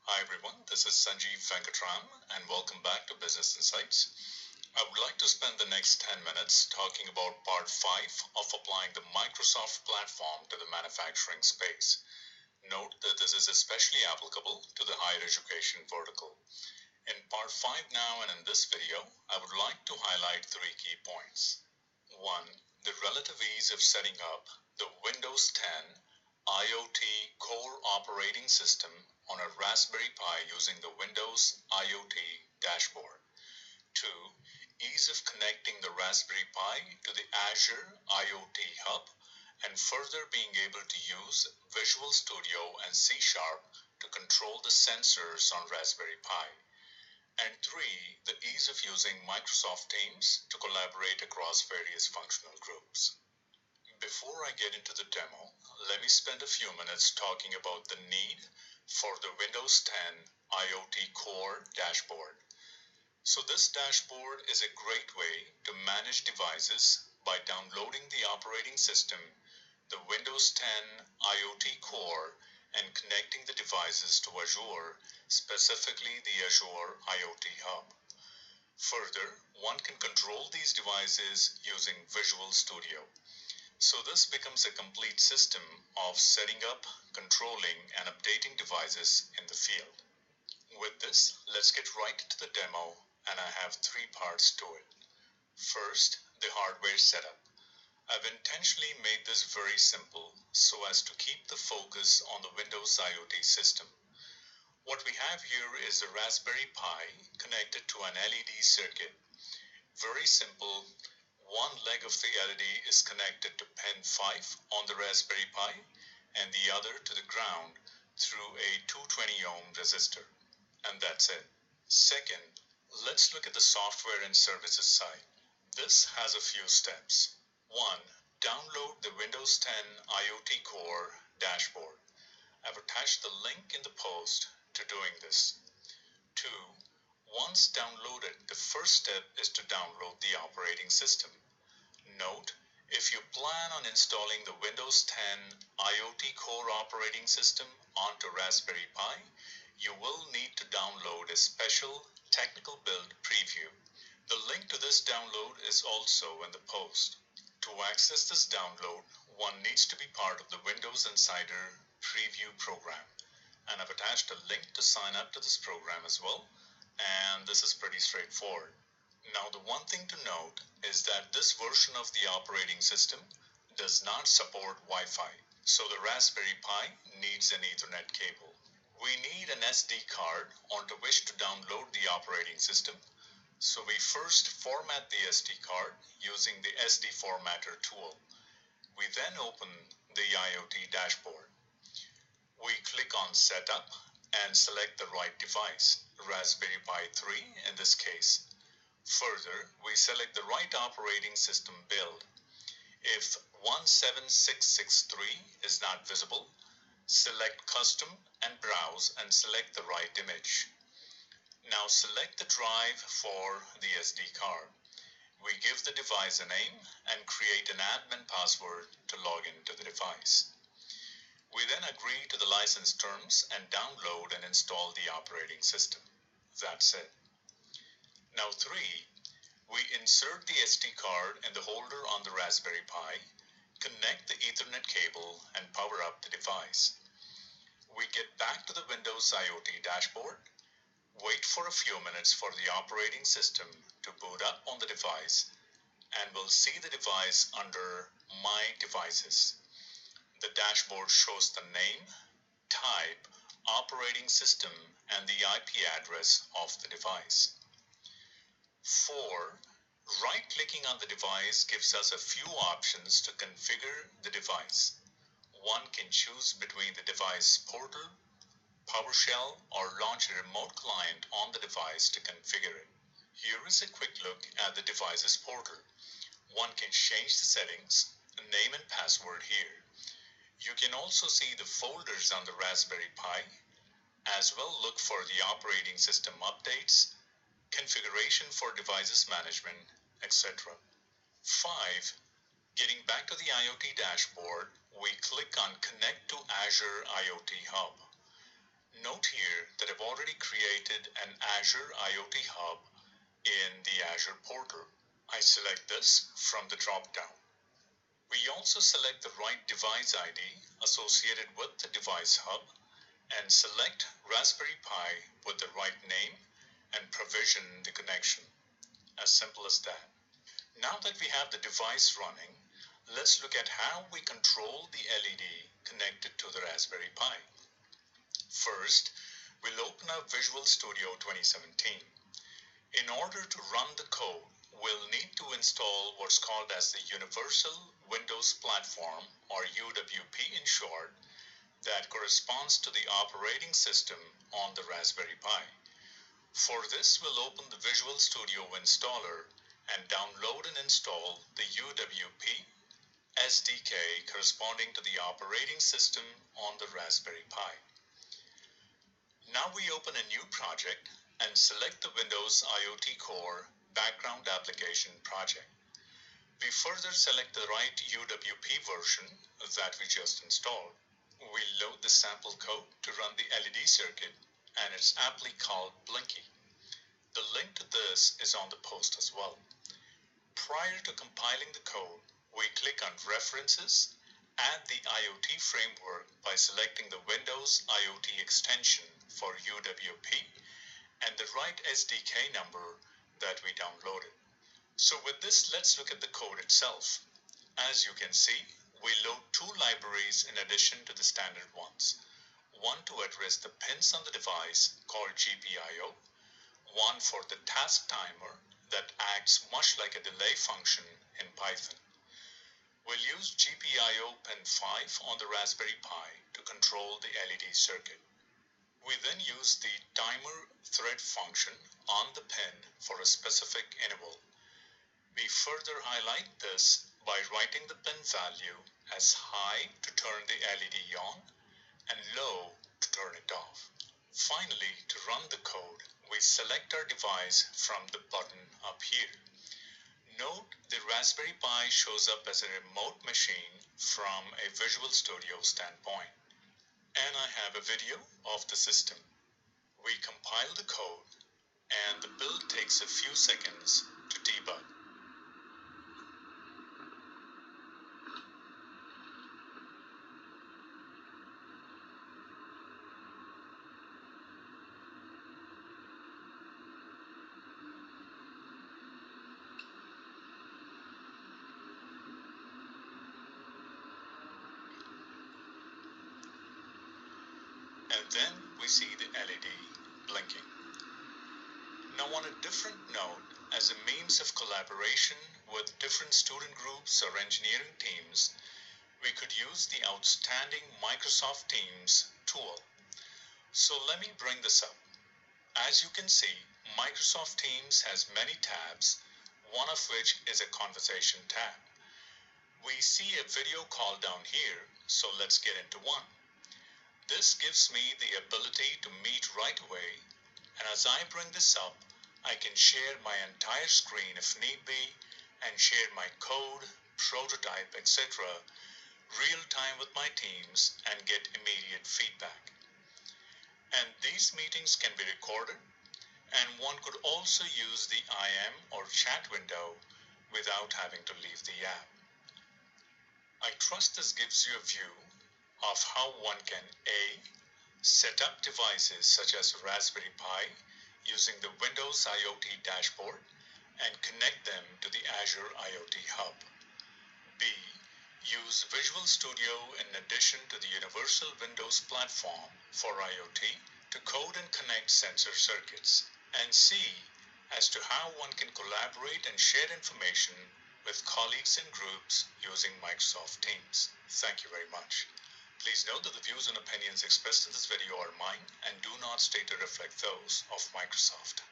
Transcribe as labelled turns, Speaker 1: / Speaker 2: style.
Speaker 1: Hi everyone, this is Sanjeev Venkatram and welcome back to Business Insights. I would like to spend the next 10 minutes talking about part 5 of applying the Microsoft platform to the manufacturing space. Note that this is especially applicable to the higher education vertical. In part 5 now and in this video, I would like to highlight 3 key points. 1. The relative ease of setting up the Windows 10 IoT Core operating system on a Raspberry Pi using the Windows IoT dashboard. 2. Ease of connecting the Raspberry Pi to the Azure IoT Hub and further being able to use Visual Studio and C# to control the sensors on Raspberry Pi. And 3. The ease of using Microsoft Teams to collaborate across various functional groups. Before I get into the demo, let me spend a few minutes talking about the need for the Windows 10 IoT Core dashboard. So this dashboard is a great way to manage devices by downloading the operating system, the Windows 10 IoT Core, and connecting the devices to Azure, specifically the Azure IoT Hub. Further, one can control these devices using Visual Studio. So this becomes a complete system of setting up, controlling, and updating devices in the field. With this, let's get right into the demo, and I have 3 parts to it. First, the hardware setup. I've intentionally made this very simple so as to keep the focus on the Windows IoT system. What we have here is a Raspberry Pi connected to an LED circuit. Very simple. One leg of the LED is connected to pin 5 on the Raspberry Pi and the other to the ground through a 220 ohm resistor. And that's it. Second, let's look at the software and services side. This has a few steps. 1. Download the Windows 10 IoT Core dashboard. I've attached the link in the post to doing this. 2. Once downloaded, the first step is to download the operating system. Note, if you plan on installing the Windows 10 IoT Core operating system onto Raspberry Pi, you will need to download a special technical build preview. The link to this download is also in the post. To access this download, one needs to be part of the Windows Insider Preview program, and I've attached a link to sign up to this program as well, and this is pretty straightforward. Now, the one thing to note is that this version of the operating system does not support Wi-Fi, so the Raspberry Pi needs an Ethernet cable. We need an SD card onto which to download the operating system. So we first format the SD card using the SD formatter tool. We then open the IoT dashboard. We click on Setup and select the right device, Raspberry Pi 3 in this case. Further, we select the right operating system build. If 17663 is not visible, select Custom and browse and select the right image. Now select the drive for the SD card. We give the device a name and create an admin password to log into the device. We then agree to the license terms and download and install the operating system. That's it. Now 3. We insert the SD card in the holder on the Raspberry Pi, connect the Ethernet cable and power up the device. We get back to the Windows IoT dashboard. Wait for a few minutes for the operating system to boot up on the device, and we'll see the device under My Devices. The dashboard shows the name, type, operating system, and the IP address of the device. 4. Right-clicking on the device gives us a few options to configure the device. One can choose between the device portal, PowerShell, or launch a remote client on the device to configure it. Here is a quick look at the device's portal. One can change the settings, name and password here. You can also see the folders on the Raspberry Pi, as well look for the operating system updates, configuration for devices management, etc. 5. Getting back to the IoT dashboard, we click on Connect to Azure IoT Hub. Note here that a have already created an Azure IoT Hub in the Azure portal. I select this from the drop-down. We also select the right device ID associated with the device hub and select Raspberry Pi with the right name and provision the connection. As simple as that. Now that we have the device running, let's look at how we control the LED connected to the Raspberry Pi. First, we'll open up Visual Studio 2017. In order to run the code, we'll need to install what's called as the Universal Windows Platform, or UWP in short, that corresponds to the operating system on the Raspberry Pi. For this, we'll open the Visual Studio installer and download and install the UWP SDK corresponding to the operating system on the Raspberry Pi. Now we open a new project and select the Windows IoT Core background application project. We further select the right UWP version that we just installed. We load the sample code to run the LED circuit, and it's aptly called Blinky. The link to this is on the post as well. Prior to compiling the code, we click on References, add the IoT framework by selecting the Windows IoT extension for UWP and the right SDK number that we downloaded. So with this, let's look at the code itself. As you can see, we load two libraries in addition to the standard ones. One to address the pins on the device called GPIO, one for the task timer that acts much like a delay function in Python. We'll use GPIO pin 5 on the Raspberry Pi to control the LED circuit. We then use the timer thread function on the pin for a specific interval. We further highlight this by writing the pin value as high to turn the LED on and low to turn it off. Finally, to run the code, we select our device from the button up here. Note the Raspberry Pi shows up as a remote machine from a Visual Studio standpoint. And I have a video of the system. We compile the code and the build takes a few seconds to debug. And then we see the LED blinking. Now on a different note, as a means of collaboration with different student groups or engineering teams, we could use the outstanding Microsoft Teams tool. So let me bring this up. As you can see, Microsoft Teams has many tabs, one of which is a conversation tab. We see a video call down here, so let's get into one. This gives me the ability to meet right away, and as I bring this up, I can share my entire screen if need be, and share my code, prototype, etc. real time with my teams and get immediate feedback. And these meetings can be recorded, and one could also use the IM or chat window without having to leave the app. I trust this gives you a view of how one can A. set up devices such as Raspberry Pi using the Windows IoT dashboard and connect them to the Azure IoT Hub. B. Use Visual Studio in addition to the Universal Windows Platform for IoT to code and connect sensor circuits. And C. As to how one can collaborate and share information with colleagues and groups using Microsoft Teams. Thank you very much. Please note that the views and opinions expressed in this video are mine and do not state or reflect those of Microsoft.